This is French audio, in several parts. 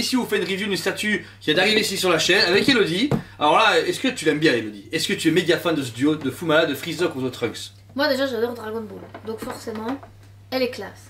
ici on fait une review d'une statue qui est d'arriver ici sur la chaîne avec Elodie. Alors là, est-ce que tu l'aimes bien Elodie? Est-ce que tu es méga fan de ce duo de fou malade de Freezer contre Trunks? Moi déjà j'adore Dragon Ball, donc forcément, elle est classe.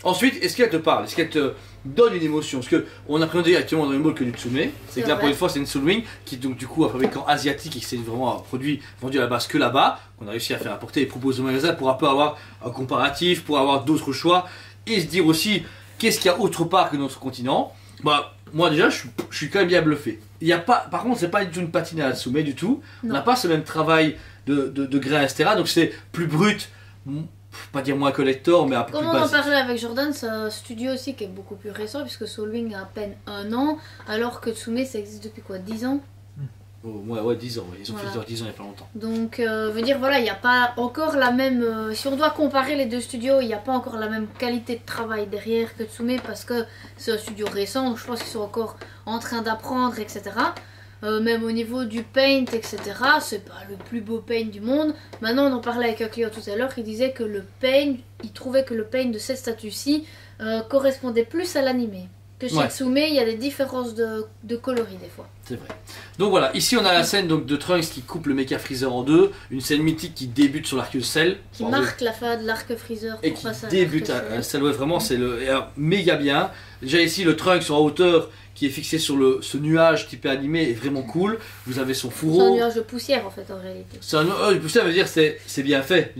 Ensuite, est-ce qu'elle te parle? Est-ce qu'elle te donne une émotion? Parce qu'on a présenté directement Dragon Ball que du Tsume. C'est que là pour une fois c'est une Soul Wing qui est donc du coup un fabricant asiatique et qui c'est vraiment un produit vendu à la base que là-bas. On a réussi à faire importer et proposer au magasin pour un peu avoir un comparatif, pour avoir d'autres choix et se dire aussi qu'est-ce qu'il y a autre part que notre continent. Bah moi déjà je suis quand même bien bluffé. Il y a pas, par contre c'est pas du tout une patine à la Tsume du tout. On n'a pas ce même travail de grain etc. Donc c'est plus brut. Pas dire moins collector, mais un peu plus basique. Comme on en parlait avec Jordan, c'est un studio aussi qui est beaucoup plus récent, puisque Soul Wing a à peine 1 an, alors que Tsume ça existe depuis quoi, 10 ans? Ouais, 10 ans, ils ont fait 10 ans il n'y a pas longtemps. Donc, veut dire, voilà, il n'y a pas encore la même... si on doit comparer les deux studios, il n'y a pas encore la même qualité de travail derrière que Tsume, parce que c'est un studio récent, donc je pense qu'ils sont encore en train d'apprendre, etc. Même au niveau du paint, etc. C'est pas le plus beau paint du monde. Maintenant, on en parlait avec un client tout à l'heure qui disait que le paint, il trouvait que le paint de cette statue-ci correspondait plus à l'animé. Que chez Tsume, il y a des différences de coloris des fois. C'est vrai. Donc voilà, ici on a la scène donc, de Trunks qui coupe le Mecha Freezer en deux. Une scène mythique qui débute sur l'arc de Cell. Qui marque la fin de l'arc Freezer. Et qui débute à Cell. Ouais, vraiment, c'est méga bien. Déjà ici, le Trunks en hauteur qui est fixé sur ce nuage typé animé est vraiment cool. Vous avez son fourreau. C'est un nuage de poussière en fait en réalité. C'est un nuage de poussière, veut dire c'est bien fait.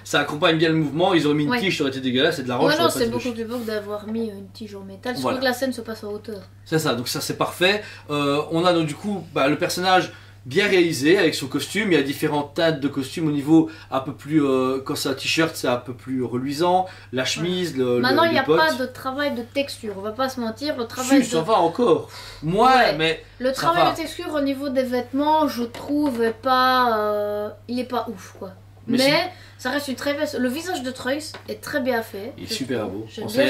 Ça accompagne bien le mouvement. Ils ont mis une tige, ça aurait été dégueulasse, c'est de la roche. Ouais, non, c'est beaucoup plus beau que d'avoir mis une tige en métal. Surtout que la scène se passe en hauteur. C'est ça, donc ça c'est parfait. On a donc du coup le personnage bien réalisé avec son costume. Il y a différentes teintes de costumes au niveau un peu plus quand c'est un t-shirt c'est un peu plus reluisant, la chemise, maintenant il n'y a pas de travail de texture, on va pas se mentir, le travail ça va encore. Mais le travail de texture au niveau des vêtements je trouve pas il est pas ouf quoi. Mais ça reste une très belle... Le visage de Trunks est très bien fait. Il est super beau.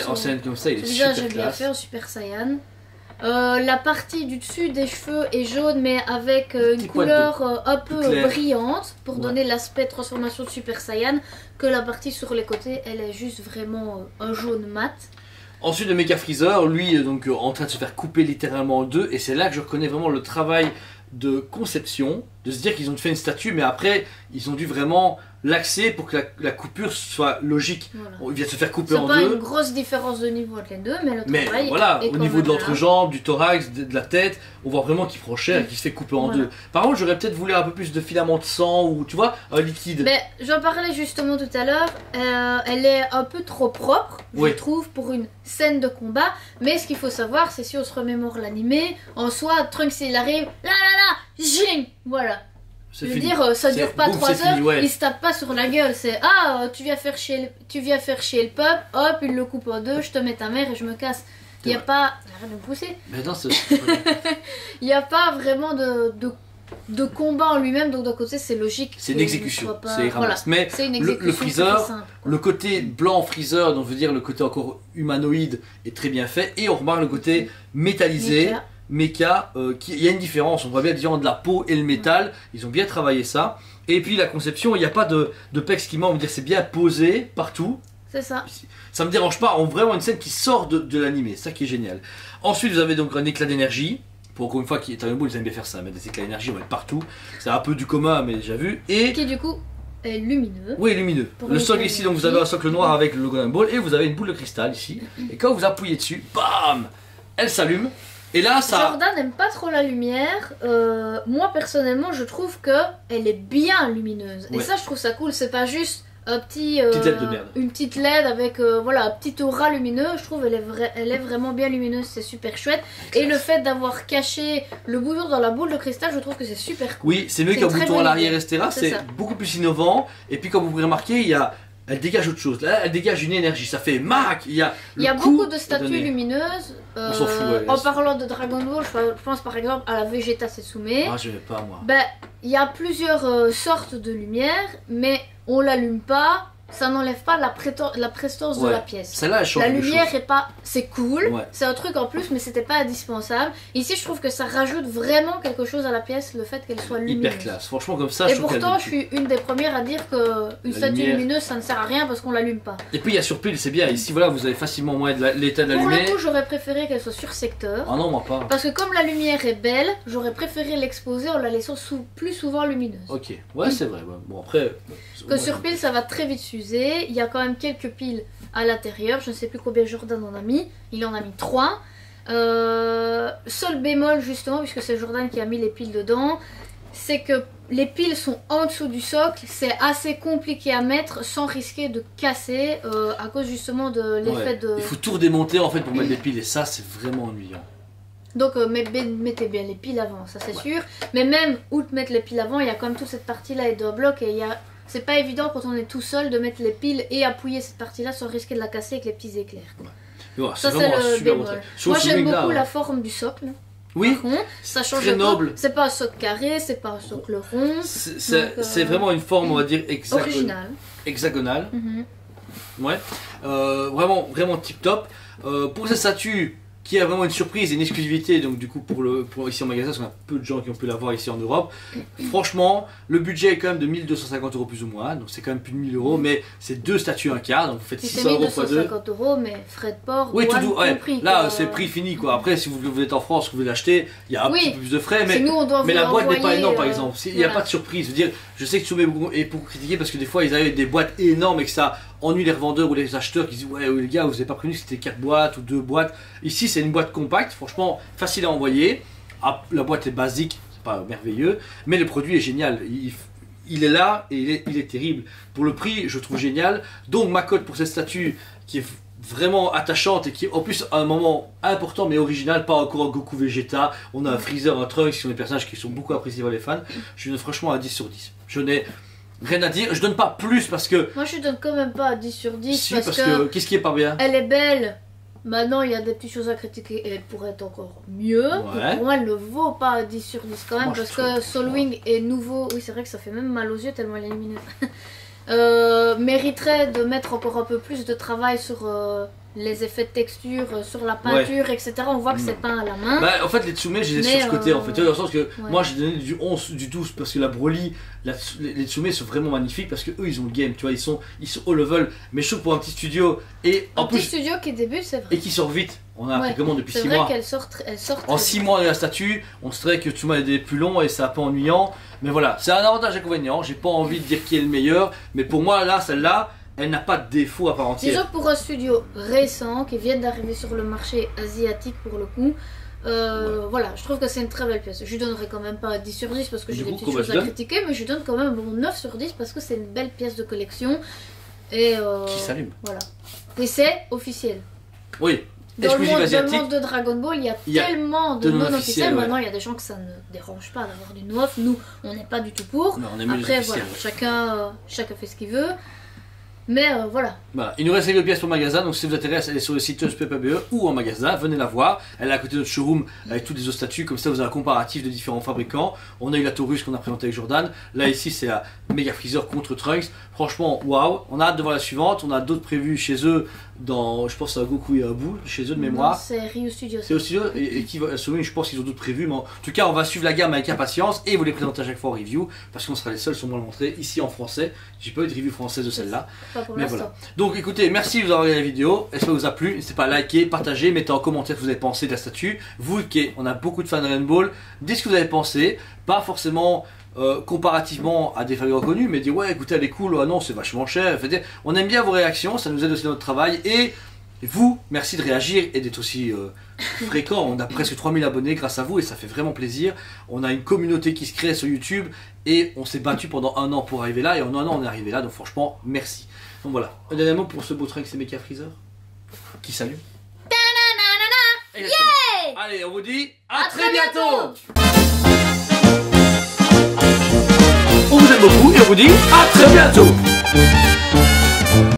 En scène comme ça il est super classe. Le visage est bien fait en Super Saiyan. La partie du dessus des cheveux est jaune mais avec une couleur un peu brillante pour donner l'aspect transformation de Super Saiyan, que la partie sur les côtés elle est juste vraiment un jaune mat. Ensuite le Mecha Freezer, lui donc en train de se faire couper littéralement en deux, et c'est là que je reconnais vraiment le travail de conception, de se dire qu'ils ont fait une statue mais après ils ont dû vraiment l'axer pour que la coupure soit logique. Il vient de se faire couper en deux. C'est pas une grosse différence de niveau entre les deux, mais le travail voilà, au niveau de l'entrejambe, du thorax, de la tête, on voit vraiment qu'il prend cher et qu'il se fait couper en deux. Par contre, j'aurais peut-être voulu un peu plus de filament de sang ou tu vois, un liquide. Mais j'en parlais justement tout à l'heure, elle est un peu trop propre, je trouve, pour une scène de combat. Mais ce qu'il faut savoir, c'est si on se remémore l'animé, en soi, Trunks il arrive, jing, voilà. Je veux dire, ça dure pas 3 heures, il se tape pas sur la gueule, c'est tu viens faire chier le peuple, hop, il le coupe en deux, je te mets ta mère et je me casse. Il y a pas... Arrête de me pousser. Mais non, il n'y a pas vraiment de combat en lui-même, donc d'un côté c'est logique. C'est une exécution, c'est ramasse. Mais le Freezer, le côté blanc Freezer, donc veut dire le côté encore humanoïde est très bien fait, et on remarque le côté métallisé. Mecha, il y a une différence, on voit bien de la peau et le métal, ils ont bien travaillé ça. Et puis la conception, il n'y a pas de pecs qui manquent, c'est bien posé partout. C'est ça. Ça me dérange pas, on vraiment une scène qui sort de l'animé, c'est ça qui est génial. Ensuite vous avez donc un éclat d'énergie, pour encore une fois, Dragon Ball ils aiment bien faire ça, mettre des éclats d'énergie, on va être partout. C'est un peu du commun mais déjà vu. Et qui du coup est lumineux. Oui, lumineux. Le socle ici, donc vous avez un socle noir avec le logo Dragon Ball, et vous avez une boule de cristal ici. Et quand vous appuyez dessus, bam, elle s'allume. Et là, ça... Jordan n'aime pas trop la lumière. Moi personnellement, je trouve que elle est bien lumineuse. Et ça, je trouve ça cool. C'est pas juste un une petite LED avec voilà, un petit aura lumineux. Je trouve elle est vraiment bien lumineuse. C'est super chouette. Et le fait d'avoir caché le bouton dans la boule de cristal, je trouve que c'est super cool. Oui, c'est mieux qu'un bouton à l'arrière, etc. C'est beaucoup plus innovant. Et puis, comme vous pouvez remarquer, elle dégage autre chose. Là, elle dégage une énergie. Ça fait mac. Il y a beaucoup de statues lumineuses. On s'en fout. En parlant de Dragon Ball, je pense par exemple à la Vegeta Setsume. Ah, je vais pas moi. Il y a plusieurs sortes de lumière, mais on l'allume pas ça n'enlève pas la prestance de Ouais. la pièce. Celle-là, elle change La quelque lumière chose. est pas, c'est cool, Ouais. c'est un truc en plus, mais c'était pas indispensable. Ici, je trouve que ça rajoute vraiment quelque chose à la pièce, le fait qu'elle soit lumineuse. Hyper classe. Franchement, comme ça, Et je trouve pourtant, qu'elle je suis une des premières à dire que une La statue lumière. lumineuse, ça ne sert à rien parce qu'on l'allume pas. Et puis il y a sur pile, c'est bien. Ici, voilà, vous avez facilement moyen de l'état de Pour l'allumer. le coup, j'aurais préféré qu'elle soit sur secteur. Ah non, moi pas. Parce que comme la lumière est belle, j'aurais préféré l'exposer en la laissant plus souvent lumineuse. Ok, ouais, c'est vrai. Ouais. Bon, après. Que sur pile, ça va très vite s'user. Il y a quand même quelques piles à l'intérieur. Je ne sais plus combien Jordan en a mis. Il en a mis 3. Seul bémol, justement, puisque c'est Jordan qui a mis les piles dedans, c'est que les piles sont en dessous du socle. C'est assez compliqué à mettre sans risquer de casser à cause justement de l'effet de. Il faut tout redémonter en fait pour mettre des piles et ça, c'est vraiment ennuyant. Donc mettez bien les piles avant, ça c'est sûr. Mais même outre mettre les piles avant, il y a quand même toute cette partie-là et deux blocs. Et c'est pas évident quand on est tout seul de mettre les piles et appuyer cette partie-là sans risquer de la casser avec les petits éclairs. Mais voilà, Ça c'est vraiment un le super bon bémol. truc. Sur Moi ce j'aime swing-là, beaucoup ouais. la forme du socle. Oui, Par contre, ça change très pas. noble. C'est pas un socle carré, c'est pas un socle rond. c'est vraiment une forme, on va dire, Original. hexagonale. Mhm. Ouais. Vraiment, vraiment tip top. Pour cette statue qui a vraiment une surprise et une exclusivité, donc du coup pour ici en magasin, parce qu'on a peu de gens qui ont pu l'avoir ici en Europe. Franchement, le budget est quand même de 1250 € plus ou moins, donc c'est quand même plus de 1000 €, mais c'est 2 statues un quart, donc vous faites Si 600 c'est € x 2. 1250 €, mais frais de port, Oui, tout douane doux, ouais. compris, Là, quoi. c'est prix fini quoi. Après, si vous êtes en France, vous voulez l'acheter, il y a un Oui. petit peu plus de frais, mais Si nous on doit mais vous la boîte n'est pas l'envoyer, énorme par exemple. Il n'y a voilà. pas de surprise. Je veux dire, je sais que Tsume est beaucoup critiqué parce que des fois ils avaient des boîtes énormes et que ça ennuie les revendeurs ou les acheteurs qui disent ouais les gars vous avez pas prévenu que c'était 4 boîtes ou 2 boîtes. Ici c'est une boîte compacte, franchement facile à envoyer. Ah, la boîte est basique, c'est pas merveilleux, mais le produit est génial. Il est là et il est terrible. Pour le prix, je trouve génial. Donc ma cote pour cette statue qui est vraiment attachante et qui est en plus à un moment important mais original, pas encore un Goku Vegeta, on a un Freezer, un Trunks qui sont des personnages qui sont beaucoup appréciés par les fans. Je donne franchement un 10 sur 10. Je n'ai rien à dire, je donne pas plus parce que Moi je donne quand même pas à 10 sur 10 si, parce, parce que qu'est-ce qui est pas bien? elle est belle. Maintenant il y a des petites choses à critiquer et elle pourrait être encore mieux. Ouais. Pour moi elle ne vaut pas à 10 sur 10 quand même Moi, je parce trouve. que Soulwing est nouveau. Oui c'est vrai que ça fait même mal aux yeux tellement elle est lumineuse. Mériterait de mettre encore un peu plus de travail sur les effets de texture, sur la peinture, etc. On voit que c'est peint à la main. Bah, en fait, les Tsume, je les ai Mais, surcotés en fait. Tu vois, dans le sens que ouais. moi j'ai donné du 11, du 12 parce que la Broly, les Tsume sont vraiment magnifiques parce que eux ils ont le game, tu vois, ils sont haut level. Mais je trouve pour un petit studio et en Un petit plus studio qui débute c'est vrai. et qui sort vite. On a Ouais. fait commande depuis C'est 6 vrai mois. qu'elle sort En très 6 vite. mois de la statue, on serait que Tsuma est des plus longs et c'est un peu ennuyant. Mais voilà, c'est un avantage inconvénient. J'ai pas envie de dire qui est le meilleur, mais pour moi là, celle-là, elle n'a pas de défaut à part entière. Disons que pour un studio récent qui vient d'arriver sur le marché asiatique pour le coup, voilà, je trouve que c'est une très belle pièce. Je lui donnerai quand même pas un 10 sur 10 parce que Du j'ai des coup, petites combien choses tu à donnes critiquer, mais je lui donne quand même un bon 9 sur 10 parce que c'est une belle pièce de collection. Et Qui s'allume. voilà. Et c'est officiel. Oui, Dans le, exclusive monde, dans le asiatique. monde de Dragon Ball, il Il y y a a tellement de de non non-officiels, officiels. ouais. Maintenant, il y a des gens que ça ne dérange pas d'avoir du no-off. Nous, on n'est pas du tout pour. Mais on aime les Après, officiels. voilà, chacun fait ce qu'il veut. Mais voilà. Voilà. Il nous reste quelques pièces pour le magasin, donc si ça vous intéresse, allez sur le site ESP.be ou en magasin, venez la voir. Elle est à côté de notre showroom avec toutes les autres statues, comme ça vous avez un comparatif de différents fabricants. On a eu la Taurus qu'on a présenté avec Jordan. Là ici c'est la Mega Freezer contre Trunks. Franchement, waouh, on a hâte de voir la suivante. On a d'autres prévus chez eux dans, je pense à Goku et Abu, chez eux de Non, mémoire. c'est Ryu Studio. C'est aussi eux et qui va souvenir, je pense qu'ils ont d'autres prévus, mais en tout cas on va suivre la gamme avec impatience et vous les présenter à chaque fois en review parce qu'on sera les seuls sûrement à le montrer ici en français. J'ai pas eu de review française de celle-là. Pas pour Mais l'instant. voilà. Donc écoutez, merci de vous avoir regardé la vidéo. Est-ce que ça vous a plu? N'hésitez pas à liker, partager, mettez en commentaire ce que vous avez pensé de la statue. Vous qui on a beaucoup de fans de Rainbow, dites ce que vous avez pensé. Pas forcément comparativement à des fabricants connus, mais dire ouais écoutez elle est cool, ah non c'est vachement cher. On aime bien vos réactions, ça nous aide aussi dans notre travail. Et vous, merci de réagir et d'être aussi fréquent. On a presque 3000 abonnés grâce à vous et ça fait vraiment plaisir. On a une communauté qui se crée sur YouTube et on s'est battu pendant 1 an pour arriver là et en 1 an on est arrivé là, donc franchement merci. Donc voilà, un dernier mot pour ce beau Trunks et Mecha Freezer qui salue. Exactement. Allez, on vous dit à très bientôt. On vous aime beaucoup et on vous dit à très bientôt.